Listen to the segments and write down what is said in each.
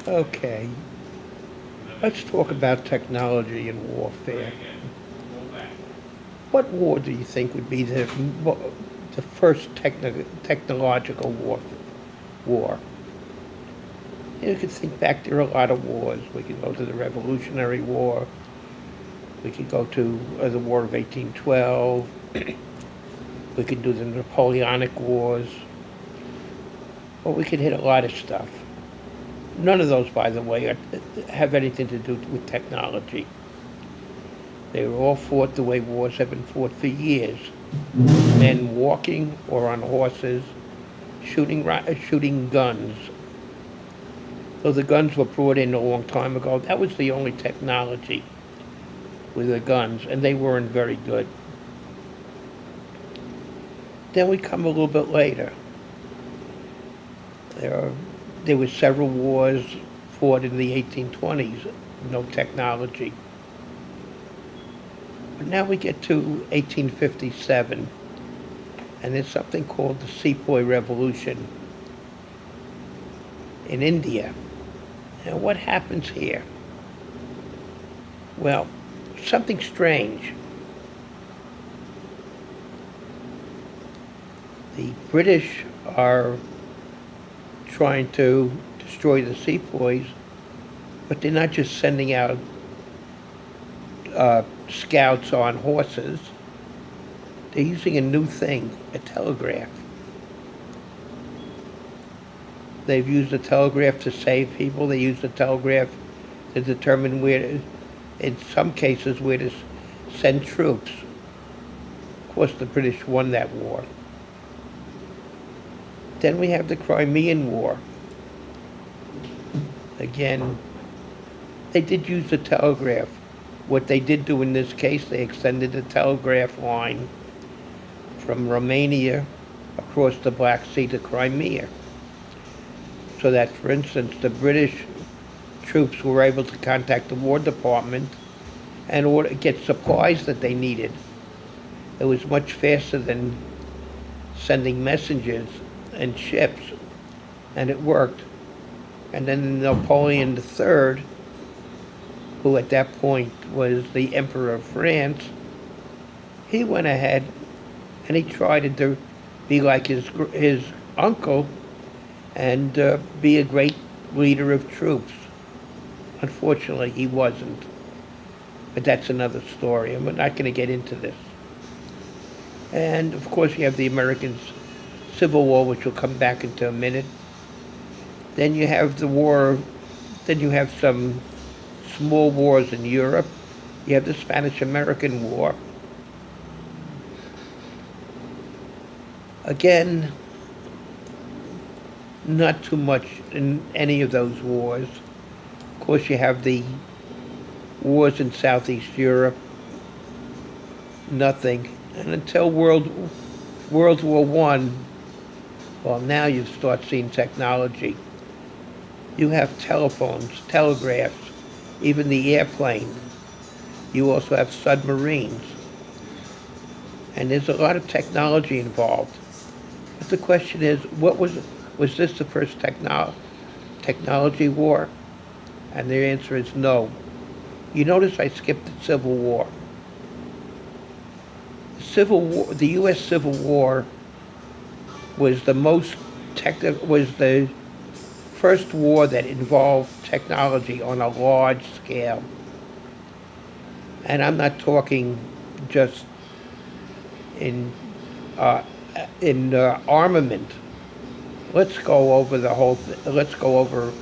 Okay, let's talk about technology and warfare. What war do you think would be the first technological war? You could think back, there are a lot of wars. We could go to the Revolutionary War. We could go to the War of 1812. We could do the Napoleonic Wars. Or we could hit a lot of stuff. None of those, by the way, have anything to do with technology. They were all fought the way wars have been fought for years. Men walking or on horses, shooting guns. So the guns were brought in a long time ago. That was the only technology with the guns, and they weren't very good. Then we come a little bit later. There were several wars fought in the 1820s, no technology. But now we get to 1857, and there's something called the Sepoy Revolution in India. Now, what happens here? Well, something strange. The British are trying to destroy the sepoys, but they're not just sending out scouts on horses. They're using a new thing, a telegraph. They've used the telegraph to save people. They use the telegraph to determine in some cases, where to send troops. Of course, the British won that war. Then we have the Crimean War. Again, they did use the telegraph. What they did do in this case, they extended the telegraph line from Romania across the Black Sea to Crimea. So that, for instance, the British troops were able to contact the War Department and get supplies that they needed. It was much faster than sending messengers and ships, and it worked. And then Napoleon III, who at that point was the Emperor of France, he went ahead and he tried to be like his uncle and be a great leader of troops. Unfortunately, he wasn't. But that's another story, and we're not going to get into this. And of course, you have the American Civil War, which will come back into a minute. Then you have then you have some small wars in Europe. You have the Spanish-American War. Again, not too much in any of those wars. Of course, you have the wars in Southeast Europe. Nothing. And until World War One, well, now you start seeing technology. You have telephones, telegraphs, even the airplane. You also have submarines. And there's a lot of technology involved. But the question is, was this the first technology war? And the answer is no. You notice I skipped the Civil War. The U.S. Civil War was was the first war that involved technology on a large scale. And I'm not talking just in armament. Let's go over let's go over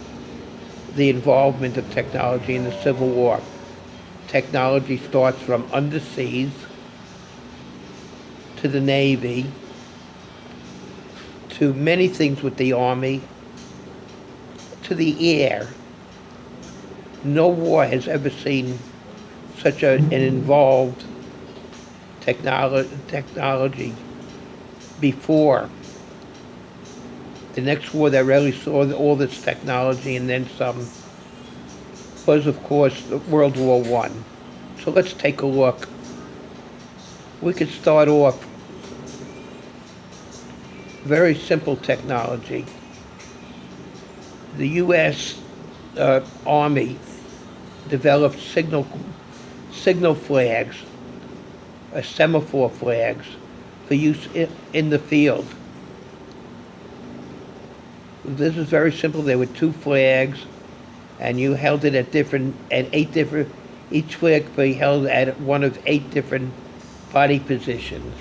the involvement of technology in the Civil War. Technology starts from underseas to the Navy to many things with the Army to the air. No war has ever seen such an involved technology before. The next war that really saw all this technology and then some was, of course, World War One. So let's take a look. We could start off very simple technology. The U.S. Army developed signal flags, semaphore flags, for use in the field. This is very simple. There were two flags, and you held it at eight different. Each flag could be held at one of 8 different body positions.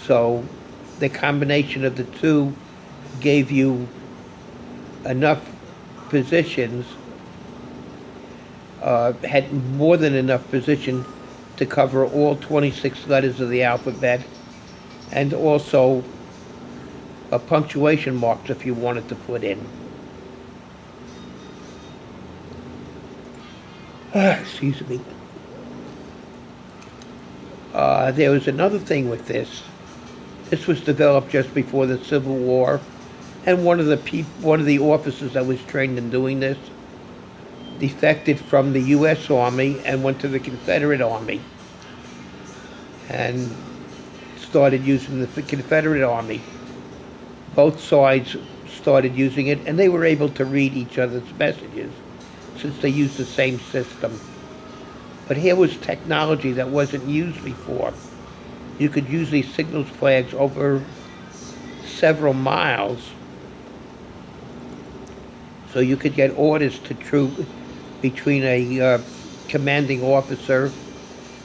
So, the combination of the two gave you enough positions, had more than enough position to cover all 26 letters of the alphabet, and also punctuation marks if you wanted to put in. Excuse me. There was another thing with this. This was developed just before the Civil War, and one of the officers that was trained in doing this defected from the U.S. Army and went to the Confederate Army and started using the Confederate Army. Both sides started using it, and they were able to read each other's messages since they used the same system. But here was technology that wasn't used before. You could use these signals flags over several miles, so you could get orders to troop between a commanding officer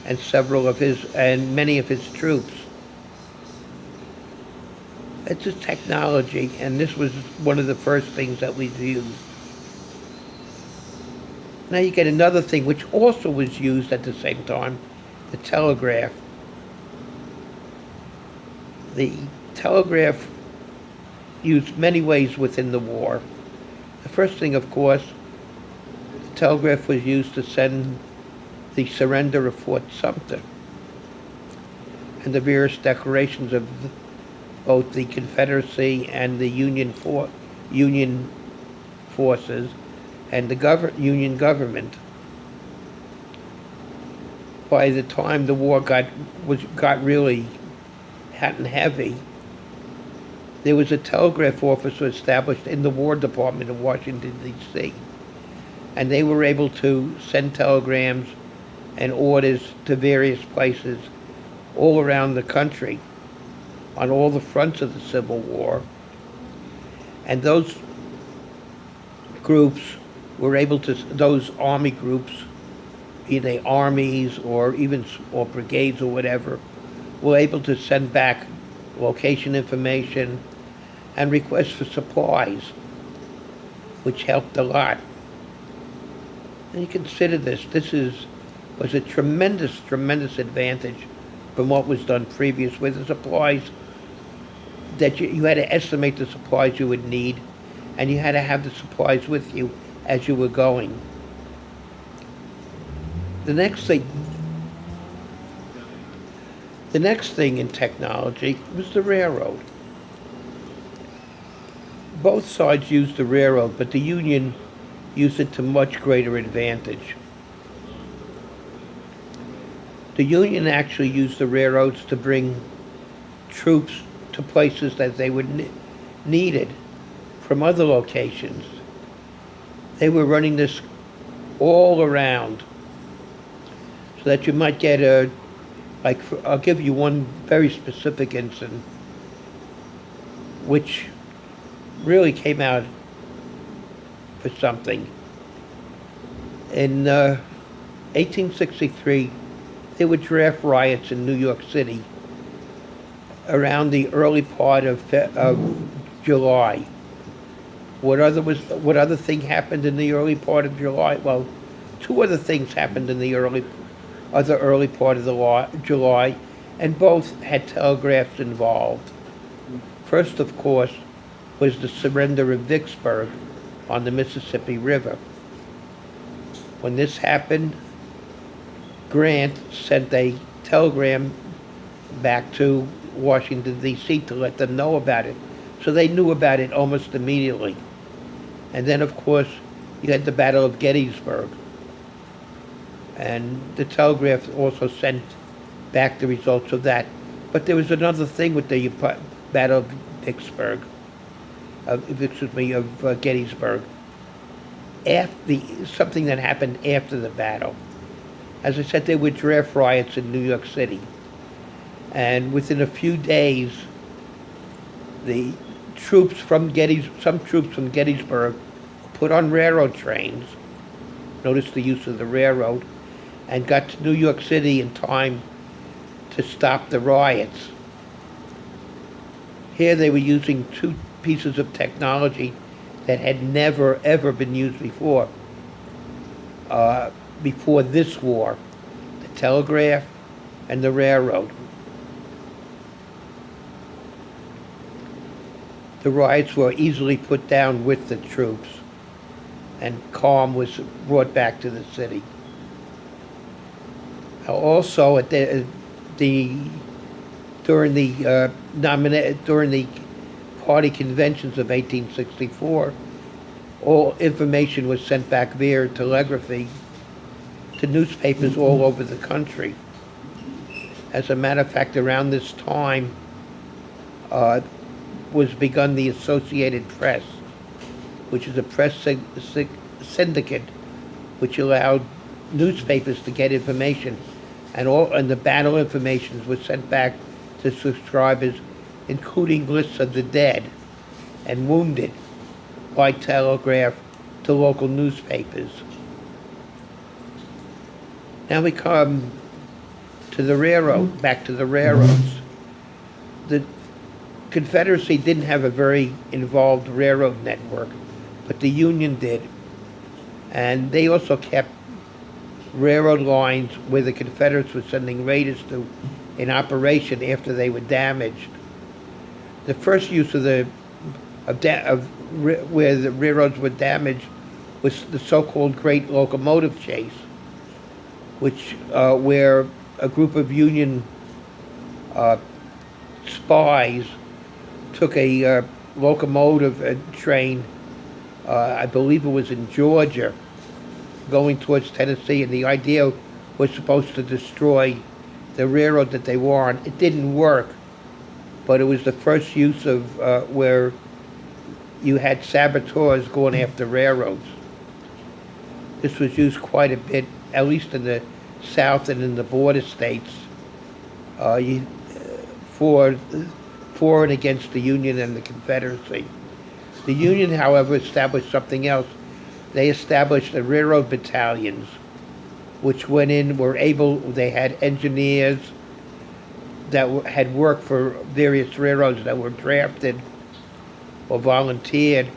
and many of his troops. It's a technology, and this was one of the first things that was used. Now you get another thing which also was used at the same time, the telegraph. The telegraph used many ways within the war. The first thing, of course, the telegraph was used to send the surrender of Fort Sumter and the various declarations of both the Confederacy and the Union forces and the Union government. By the time the war got really hot and heavy, there was a telegraph office established in the War Department of Washington, D.C., and they were able to send telegrams and orders to various places all around the country on all the fronts of the Civil War. And those groups were able to, those army groups, be they armies or brigades or whatever, were able to send back location information and requests for supplies, which helped a lot. And you consider this was a tremendous advantage from what was done previous with the supplies, that you had to estimate the supplies you would need, and you had to have the supplies with you as you were going. The next thing in technology was the railroad. Both sides used the railroad, but the Union used it to much greater advantage. The Union actually used the railroads to bring troops to places that they would needed from other locations. They were running this all around, so that you might get I'll give you one very specific incident, which really came out for something. In 1863, there were draft riots in New York City around the early part of July. What other thing happened in the early part of July? Well, 2 other things happened in the early part of July, and both had telegraphs involved. First, of course, was the surrender of Vicksburg on the Mississippi River. When this happened, Grant sent a telegram back to Washington, D.C. to let them know about it. So they knew about it almost immediately. And then, of course, you had the Battle of Gettysburg. And the telegraph also sent back the results of that. But there was another thing with the Battle of Gettysburg. something that happened after the battle. As I said, there were draft riots in New York City. And within a few days, the some troops from Gettysburg put on railroad trains, notice the use of the railroad, and got to New York City in time to stop the riots. Here they were using two pieces of technology that had never, ever been used before this war, the telegraph and the railroad. The riots were easily put down with the troops, and calm was brought back to the city. Also, at during the party conventions of 1864, all information was sent back via telegraphy to newspapers all over the country. As a matter of fact, around this time was begun the Associated Press, which is a press syndicate which allowed newspapers to get information, and the battle information was sent back to subscribers, including lists of the dead and wounded, by telegraph to local newspapers. Now we come to the railroad, back to the railroads. The Confederacy didn't have a very involved railroad network, but the Union did. And they also kept railroad lines where the Confederates were sending raiders to in operation after they were damaged. The first use of where the railroads were damaged was the so-called Great Locomotive Chase, which where a group of Union spies took a locomotive train, I believe it was in Georgia, going towards Tennessee, and the idea was supposed to destroy the railroad that they were on. It didn't work, but it was the first use of where you had saboteurs going after railroads. This was used quite a bit, at least in the South and in the border states, for and against the Union and the Confederacy. The Union, however, established something else. They established the railroad battalions, which went in, they had engineers that had worked for various railroads that were drafted or volunteered,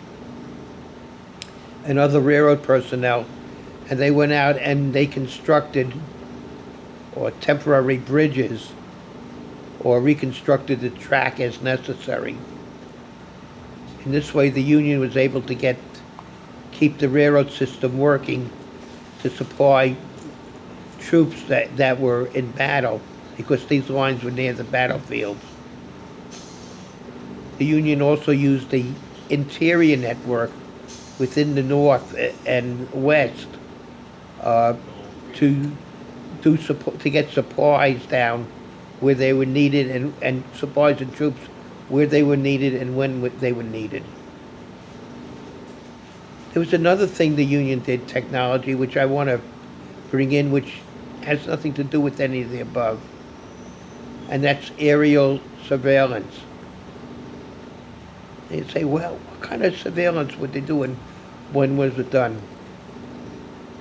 and other railroad personnel, and they went out and they constructed temporary bridges or reconstructed the track as necessary. In this way, the Union was able to keep the railroad system working to supply troops that were in battle, because these lines were near the battlefields. The Union also used the interior network within the North and West to get supplies down where they were needed, and supplies and troops where they were needed and when they were needed. There was another thing the Union did, technology, which I want to bring in, which has nothing to do with any of the above, and that's aerial surveillance. You'd say, well, what kind of surveillance would they do, and when was it done?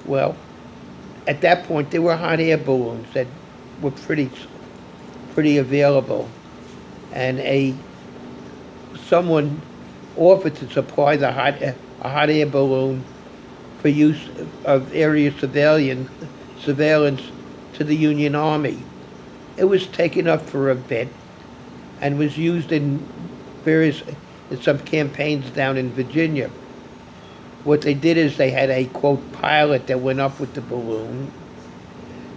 Well, at that point, there were hot air balloons that were pretty available, and someone offered to supply a hot air balloon for use of area surveillance to the Union Army. It was taken up for a bit and was used in some campaigns down in Virginia. What they did is they had a, quote, pilot that went up with the balloon,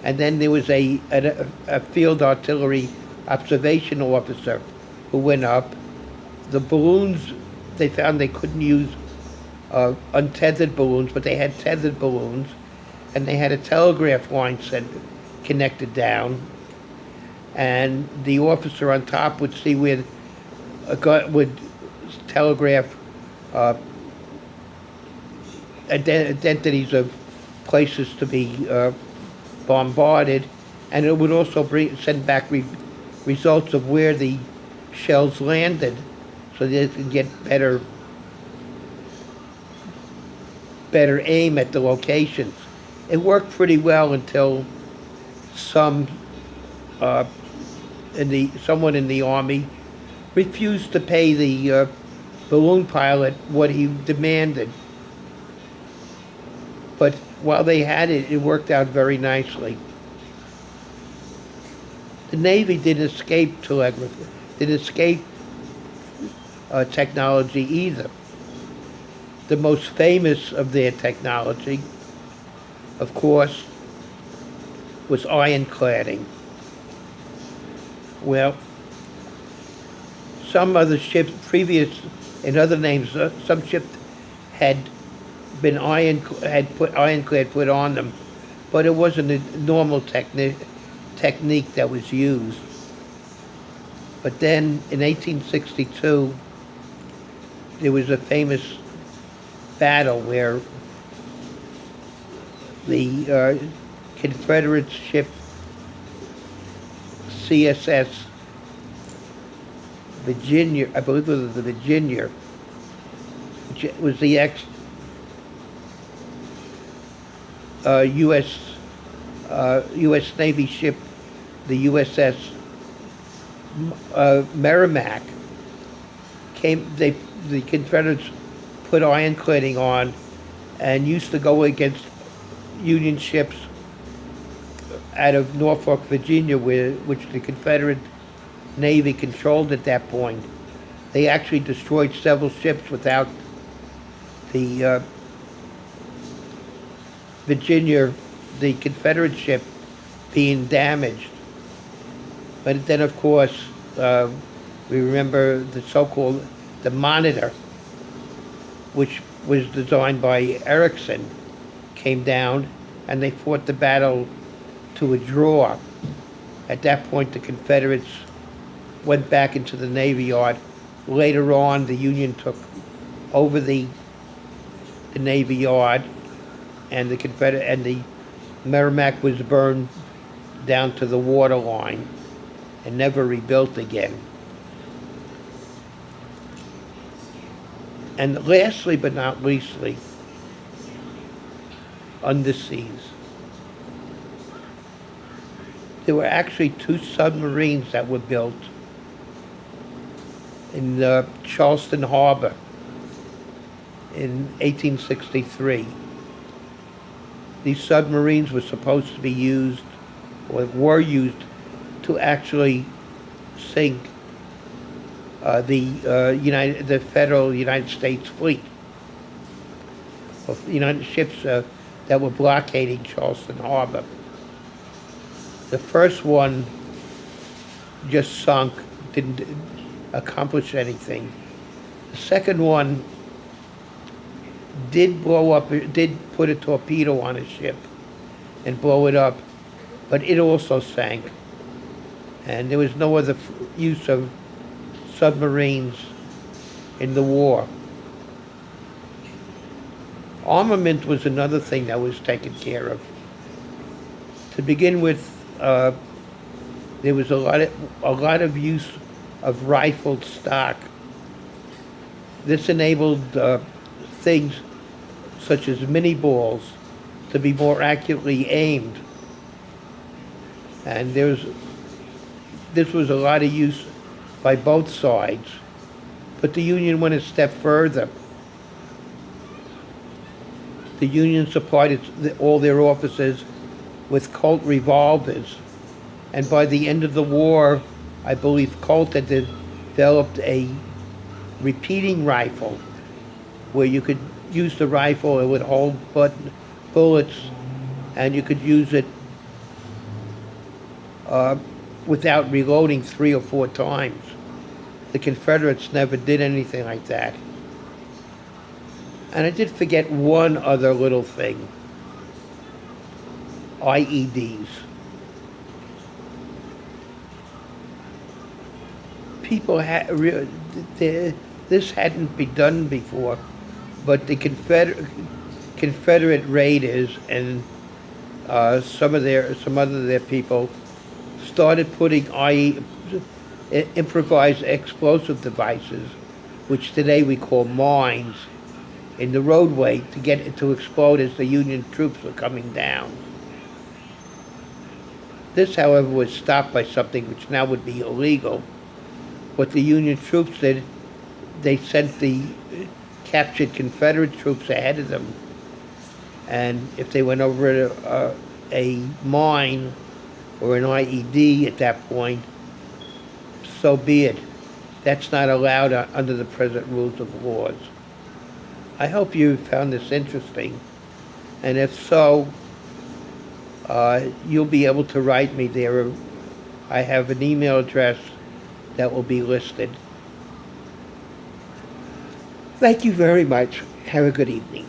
and then there was a field artillery observation officer who went up. The balloons, they found they couldn't use untethered balloons, but they had tethered balloons, and they had a telegraph line connected down, and the officer on top would see where would telegraph identities of places to be bombarded, and it would also send back results of where the shells landed, so they could get better aim at the locations. It worked pretty well until someone in the Army refused to pay the balloon pilot what he demanded. But while they had it, it worked out very nicely. The Navy didn't escape telegraphy, didn't escape technology either. The most famous of their technology, of course, was ironcladding. Well, some other ships, in other names, some ships had put ironclad put on them, but it wasn't a normal technique that was used. But then in 1862, there was a famous battle where the Confederate ship CSS Virginia, I believe it was the Virginia, which was the U.S. Navy ship, the USS Merrimack, the Confederates put ironcladding on and used to go against Union ships out of Norfolk, Virginia, which the Confederate Navy controlled at that point. They actually destroyed several ships without the Virginia, the Confederate ship, being damaged. But then, of course, we remember the Monitor, which was designed by Erickson, came down, and they fought the battle to a draw. At that point, the Confederates went back into the Navy Yard. Later on, the Union took over the Navy Yard, and the Merrimack was burned down to the waterline and never rebuilt again. And lastly but not leastly, underseas. There were actually 2 submarines that were built in Charleston Harbor in 1863. These submarines were supposed to be used, or were used, to actually sink the federal United States fleet of United ships that were blockading Charleston Harbor. The first one just sunk, didn't accomplish anything. The second one did blow up, did put a torpedo on a ship and blow it up, but it also sank. And there was no other use of submarines in the war. Armament was another thing that was taken care of. To begin with, there was a lot of use of rifled stock. This enabled things such as mini balls to be more accurately aimed, and this was a lot of use by both sides. But the Union went a step further. The Union supplied all their officers with Colt revolvers, and by the end of the war, I believe Colt had developed a repeating rifle where you could use the rifle, it would hold bullets, and you could use it without reloading 3 or 4 times. The Confederates never did anything like that. And I did forget one other little thing. IEDs. People this hadn't been done before, but the Confederate raiders and some other of their people started putting improvised explosive devices, which today we call mines, in the roadway to get it to explode as the Union troops were coming down. This, however, was stopped by something which now would be illegal. What the Union troops did, they sent the captured Confederate troops ahead of them. And if they went over a mine or an IED at that point, so be it. That's not allowed under the present rules of laws. I hope you found this interesting. And if so, you'll be able to write me there. I have an email address that will be listed. Thank you very much. Have a good evening.